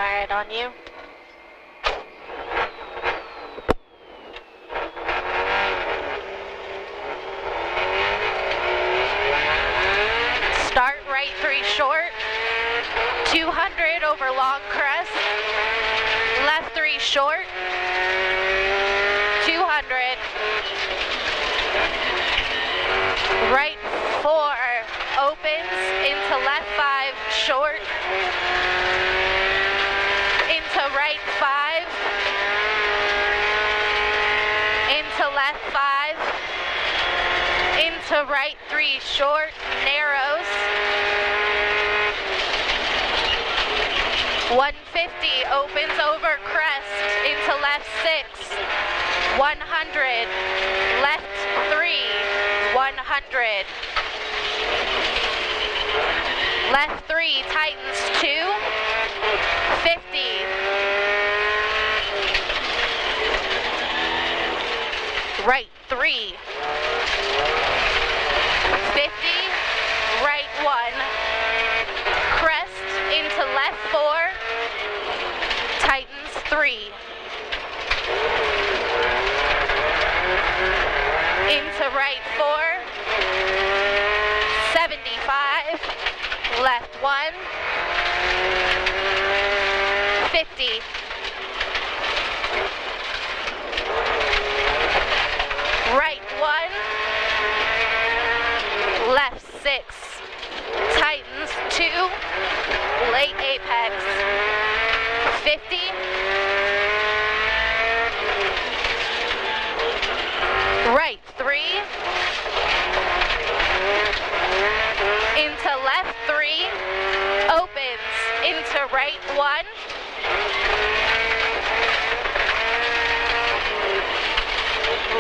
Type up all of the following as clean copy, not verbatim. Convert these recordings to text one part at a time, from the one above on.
Alright, on you. Start right 3 short. 200 over long crest. Left 3 short. 200. Right 4 opens into left 5 short. Into right 5. Into left 5. Into right 3 short, narrows. 150 opens over crest into left 6. 100, left 3, 100. Left 3 tightens 2, 50. Right 3. 50, right 1, crest into left 4, tightens 3, into right 4, 75, left 1, 50, right 1, left 6, tightens 2, late apex, 50, right 3, into left 3, opens into right 1,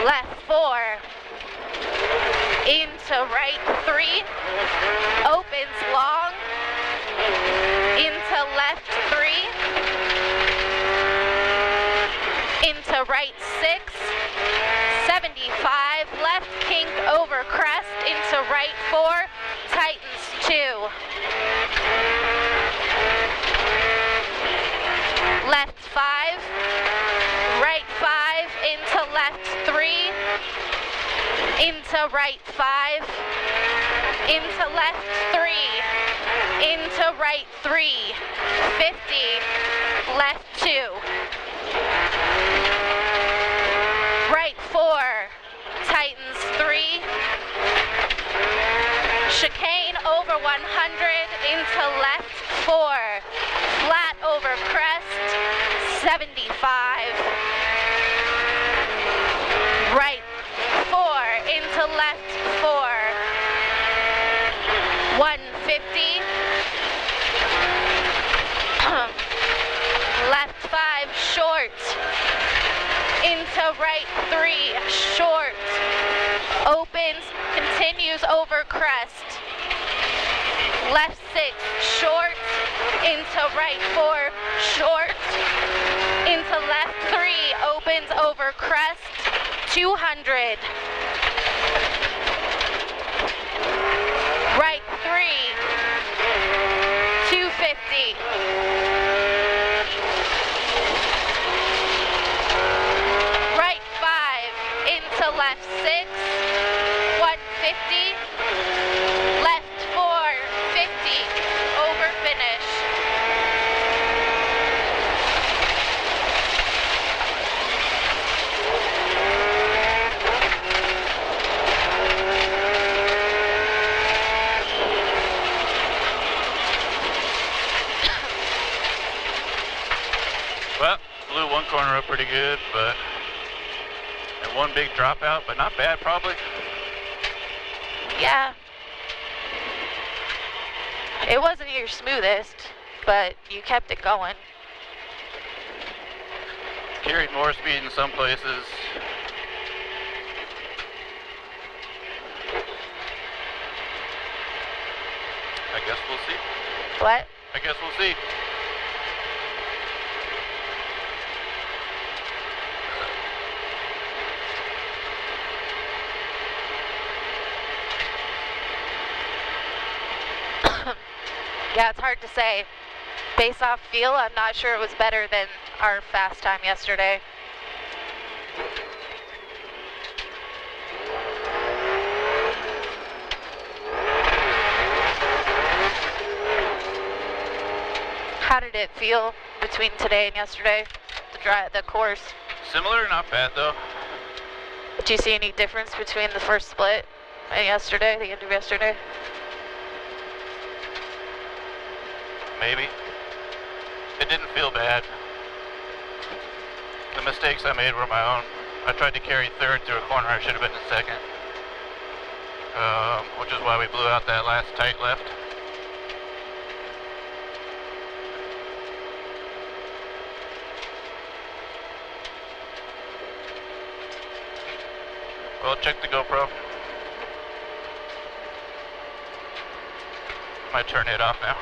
left 4, into right 3, opens long, into left 3, into right 6, 75, left kink over crest, into right 4, tightens 2. Left 5, right 5, into left 3, into right 5, into left 3, into right 3, 50, left 2. Right 4, tightens 3, chicane over 100, into left 4, flat over crest, 75, right 4, into left 4, 150, left 5 short, into right 3 short, opens, continues over crest, left 6 short, into right 4 short, into left 3 opens over crest, 200, right 3, 250, right 5 into left 6, 150, left 4, 50, over finish. Well, blew one corner up pretty good, but and one big dropout, but not bad probably. Yeah. It wasn't your smoothest, but you kept it going. Carried more speed in some places. I guess we'll see. What? I guess we'll see. Yeah, it's hard to say. Based off feel, I'm not sure it was better than our fast time yesterday. How did it feel between today and yesterday, the course? Similar, not bad though. Did you see any difference between the first split and yesterday, the end of yesterday? Maybe. It didn't feel bad. The mistakes I made were my own. I tried to carry third through a corner. I should have been in second. Which is why we blew out that last tight left. Well, check the GoPro. My turn it off now.